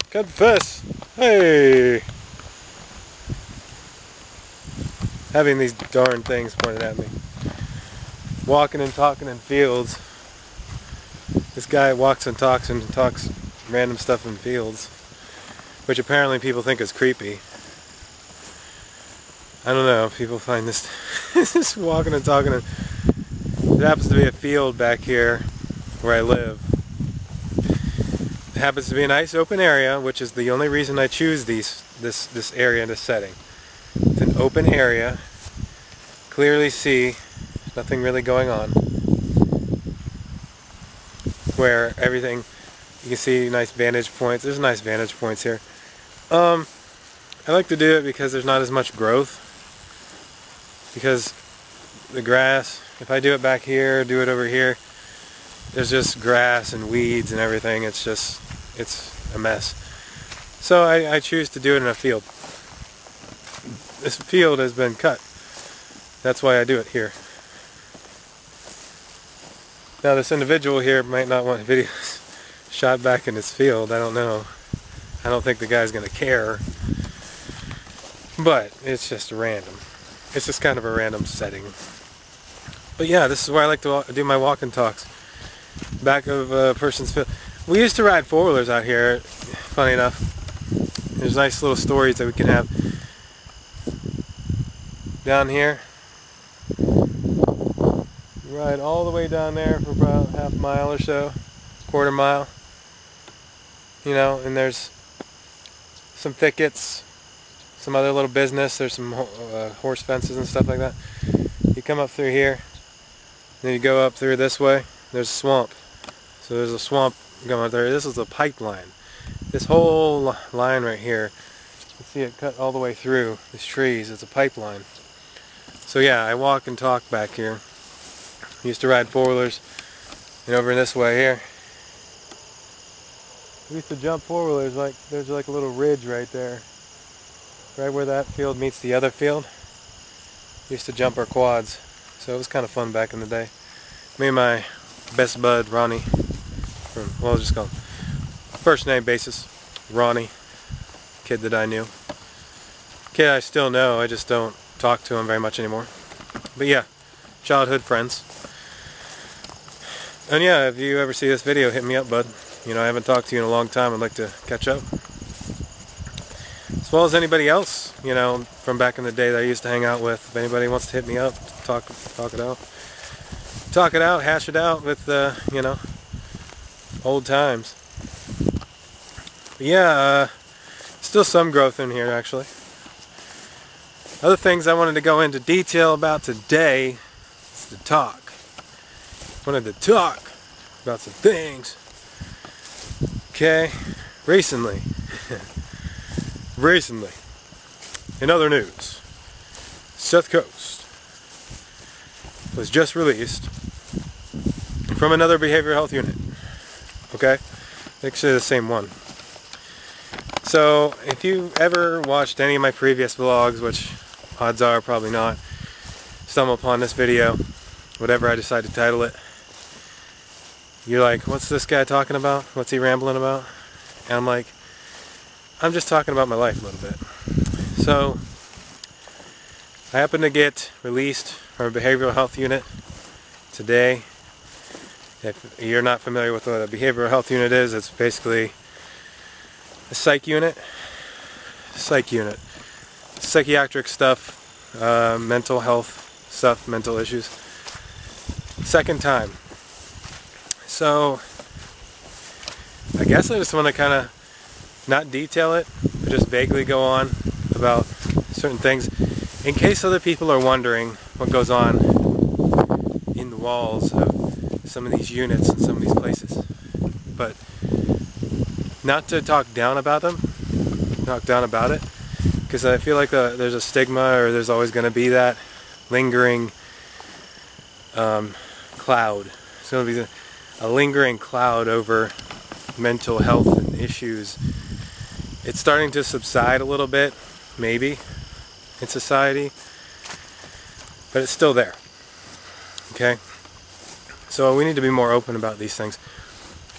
Confess! Hey! Having these darn things pointed at me. Walking and talking in fields. This guy walks and talks random stuff in fields, which apparently people think is creepy. I don't know, people find this just walking and talking. There happens to be a field back here where I live. It happens to be a nice open area, which is the only reason I choose this area and this setting. It's an open area, clearly see nothing really going on, where everything, you can see nice vantage points. There's nice vantage points here. I like to do it because there's not as much growth, because the grass, if I do it back here, do it over here, there's just grass and weeds and everything. It's a mess. So I choose to do it in a field. This field has been cut. That's why I do it here. Now this individual here might not want videos shot back in his field. I don't know. I don't think the guy's gonna care. But it's just random. It's just kind of a random setting. But yeah, this is where I like to do my walk and talks. Back of a person's field. We used to ride four-wheelers out here, funny enough. There's nice little stories that we can have. Down here. You ride all the way down there for about half a mile or so. Quarter mile. You know, and there's some thickets. Some other little business. There's some horse fences and stuff like that. You come up through here. Then you go up through this way. There's a swamp. So there's a swamp going up there. This is a pipeline. This whole line right here, you can see it cut all the way through these trees. It's a pipeline. So yeah, I walk and talk back here. I used to ride four-wheelers. And over this way here, we used to jump four-wheelers. Like there's like a little ridge right there. Right where that field meets the other field. We used to jump our quads. So it was kind of fun back in the day. Me and my best bud, Ronnie, well, I'll just call him first name basis, Ronnie, kid that I knew. Kid I still know, I just don't talk to him very much anymore. But yeah, childhood friends. And yeah, if you ever see this video, hit me up, bud. You know, I haven't talked to you in a long time. I'd like to catch up. As well as anybody else, you know, from back in the day that I used to hang out with. If anybody wants to hit me up, talk it out. Talk it out, hash it out with, you know, old times. But yeah, still some growth in here, actually. Other things I wanted to go into detail about today is to talk. Wanted to talk about some things. Okay, recently, in other news, Seth Coast was just released from another behavioral health unit. Okay? Actually the same one. So, if you ever watched any of my previous vlogs, which odds are probably not, stumble upon this video, whatever I decide to title it, you're like, what's this guy talking about? What's he rambling about? And I'm like, I'm just talking about my life a little bit. So, I happen to get released from a behavioral health unit today. If you're not familiar with what a behavioral health unit is, it's basically a psych unit. Psychiatric stuff, mental health stuff, mental issues. Second time. So, I guess I just want to kind of not detail it, but just vaguely go on about certain things in case other people are wondering what goes on in the walls of some of these units and some of these places. But not to talk down about them, talk down about it, because I feel like there's a stigma, or there's always going to be that lingering cloud. It's going to be a lingering cloud over mental health and issues. It's starting to subside a little bit, maybe, in society, but it's still there. Okay? So we need to be more open about these things.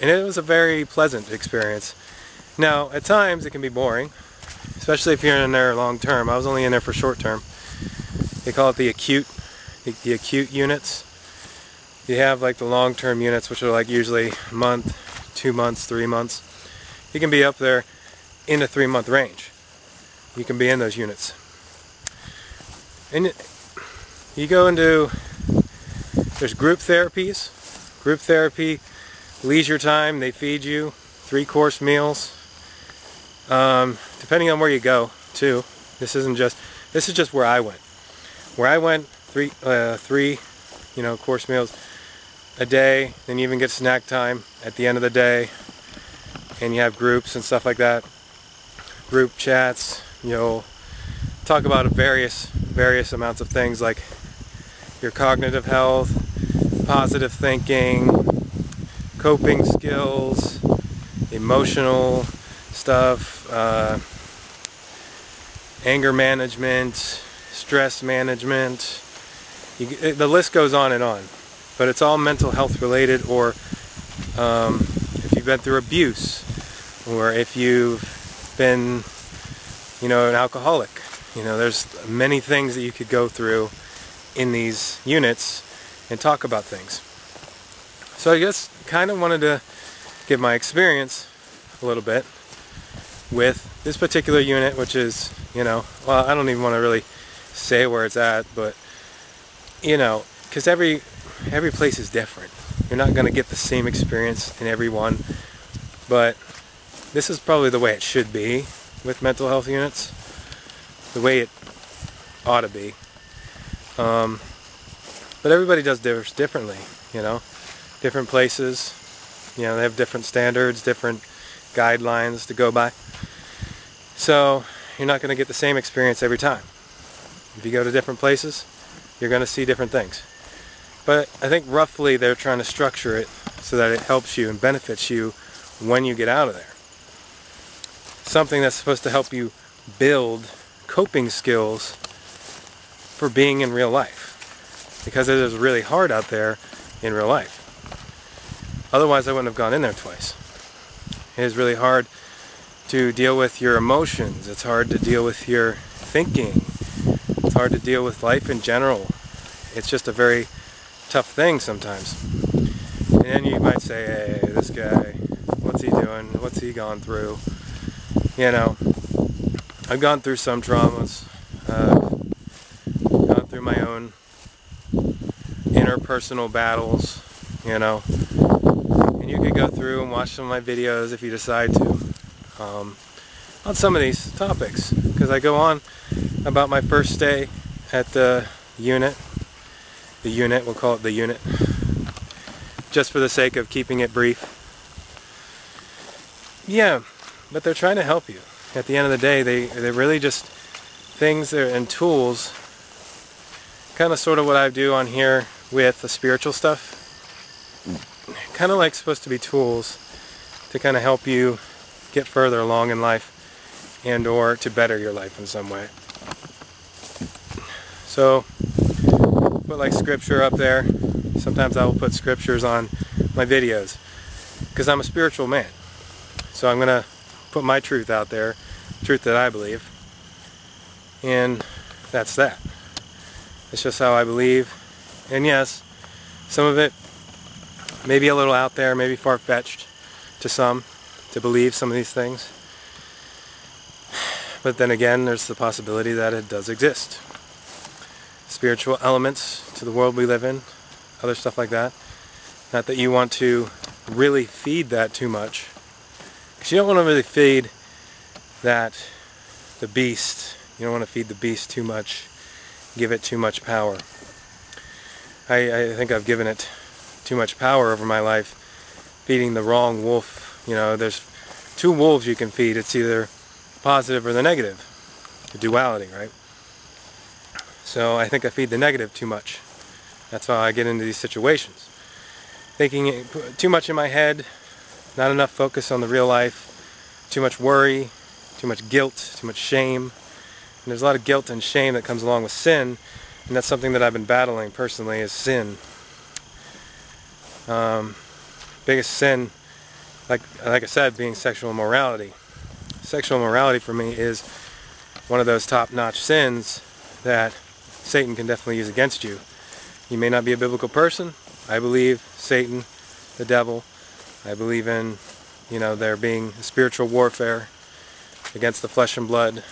And it was a very pleasant experience. Now, at times it can be boring, especially if you're in there long term. I was only in there for short term. They call it the acute units. You have like the long term units, which are like usually a month, 2 months, 3 months. You can be up there in the 3-month range. You can be in those units. And you go into, there's group therapies. Group therapy, leisure time, they feed you 3-course meals. Depending on where you go too. This is just where I went. Where I went, three course meals a day. Then you even get snack time at the end of the day, and you have groups and stuff like that. Group chats. You'll talk about various amounts of things like your cognitive health, positive thinking, coping skills, emotional stuff, anger management, stress management. The list goes on and on, but it's all mental health related, or if you've been through abuse, or if you've been, an alcoholic. There's many things that you could go through in these units and talk about things. So I guess kind of wanted to give my experience a little bit with this particular unit, which is, well, I don't even want to really say where it's at, but because every place is different. You're not going to get the same experience in every one, but this is probably the way it should be with mental health units, the way it ought to be. But everybody does differently, different places, they have different standards, different guidelines to go by. So you're not going to get the same experience every time. If you go to different places, you're going to see different things. But I think roughly they're trying to structure it so that it helps you and benefits you when you get out of there. Something that's supposed to help you build coping skills for being in real life. Because it is really hard out there in real life. Otherwise I wouldn't have gone in there twice. It is really hard to deal with your emotions. It's hard to deal with your thinking. It's hard to deal with life in general. It's just a very tough thing sometimes. And then you might say, hey, this guy, what's he doing? What's he gone through? I've gone through some traumas. Gone through my own interpersonal battles, and you could go through and watch some of my videos if you decide to on some of these topics, because I go on about my first stay at the unit, we'll call it the unit, just for the sake of keeping it brief. Yeah, but they're trying to help you. At the end of the day, they're really just things and tools, kind of sort of what I do on here with the spiritual stuff, kind of like supposed to be tools to kind of help you get further along in life and or to better your life in some way. So put like scripture up there. Sometimes I will put scriptures on my videos because I'm a spiritual man. So I'm going to put my truth out there, truth that I believe, and that's that. It's just how I believe. And yes, some of it may be a little out there, maybe far-fetched to some to believe some of these things. But then again, there's the possibility that it does exist. Spiritual elements to the world we live in, other stuff like that. Not that you want to really feed that too much, because you don't want to really feed the beast. You don't want to feed the beast too much, give it too much power. I think I've given it too much power over my life, feeding the wrong wolf. There's two wolves you can feed. It's either positive or the negative, the duality, right? So I think I feed the negative too much. That's how I get into these situations. Thinking too much in my head, not enough focus on the real life, too much worry, too much guilt, too much shame. And there's a lot of guilt and shame that comes along with sin, and that's something that I've been battling personally, is sin. Biggest sin, like I said, being sexual immorality. sexual immorality for me is one of those top-notch sins that Satan can definitely use against you. You may not be a biblical person. I believe Satan, the devil. I believe in, there being a spiritual warfare against the flesh and blood,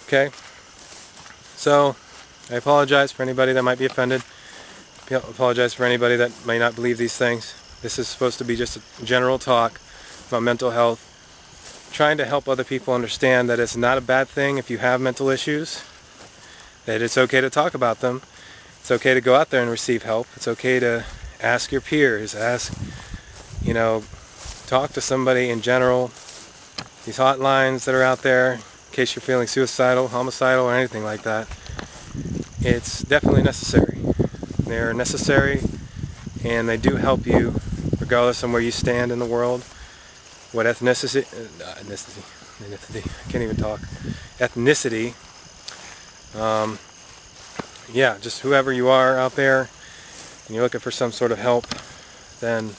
Okay? So, I apologize for anybody that might be offended. I apologize for anybody that may not believe these things. This is supposed to be just a general talk about mental health. Trying to help other people understand that it's not a bad thing if you have mental issues. That it's okay to talk about them. It's okay to go out there and receive help. It's okay to ask your peers, talk to somebody in general. These hotlines that are out there, in case you're feeling suicidal, homicidal, or anything like that, it's definitely necessary. They're necessary, and they do help you regardless of where you stand in the world, what ethnicity, I can't even talk, ethnicity, yeah, just whoever you are out there, and you're looking for some sort of help, then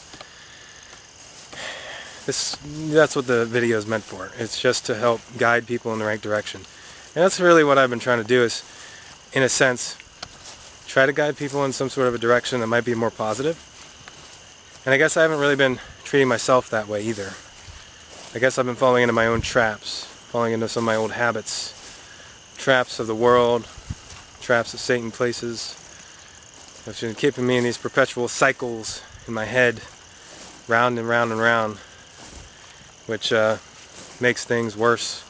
that's what the video is meant for. It's just to help guide people in the right direction. And that's really what I've been trying to do, is, in a sense, try to guide people in some sort of a direction that might be more positive. And I guess I haven't really been treating myself that way either. I guess I've been falling into my own traps, falling into some of my old habits, traps of the world, traps that Satan places, which have been keeping me in these perpetual cycles in my head, round and round and round, which makes things worse.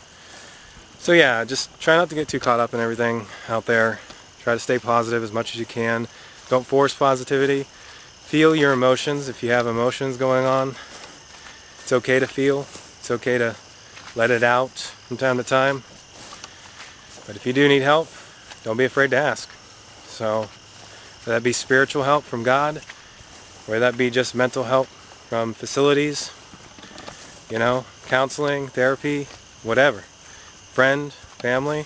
So yeah, just try not to get too caught up in everything out there. Try to stay positive as much as you can. Don't force positivity. Feel your emotions. If you have emotions going on, it's okay to feel. It's okay to let it out from time to time. But if you do need help, don't be afraid to ask. So, whether that be spiritual help from God, whether that be just mental help from facilities, counseling, therapy, whatever. Friend, family,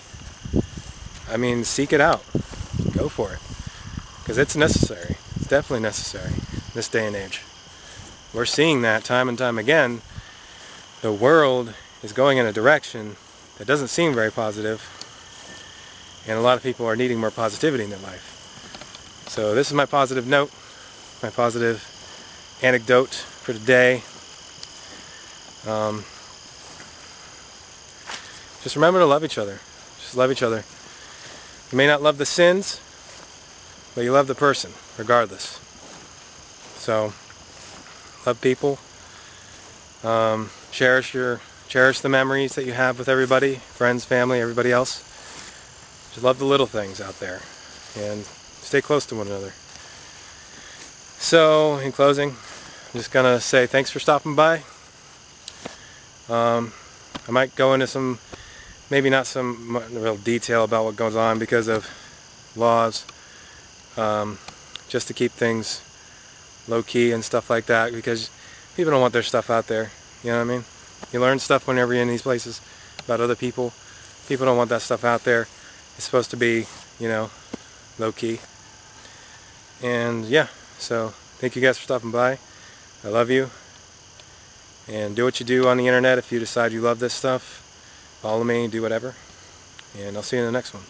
seek it out. Go for it. Because it's necessary. It's definitely necessary in this day and age. We're seeing that time and time again. The world is going in a direction that doesn't seem very positive, and a lot of people are needing more positivity in their life. So this is my positive note, my positive anecdote for today. Just remember to love each other. Just love each other. You may not love the sins, but you love the person, regardless. So, love people. Cherish the memories that you have with everybody, friends, family, everybody else. Just love the little things out there, and stay close to one another. So, in closing, I'm just gonna say thanks for stopping by. I might go into maybe not some real detail about what goes on because of laws, just to keep things low-key and stuff like that, because people don't want their stuff out there, you know what I mean? You learn stuff whenever you're in these places about other people. People don't want that stuff out there. It's supposed to be, low-key. And yeah, so thank you guys for stopping by. I love you. And do what you do on the internet if you decide you love this stuff. Follow me, do whatever. And I'll see you in the next one.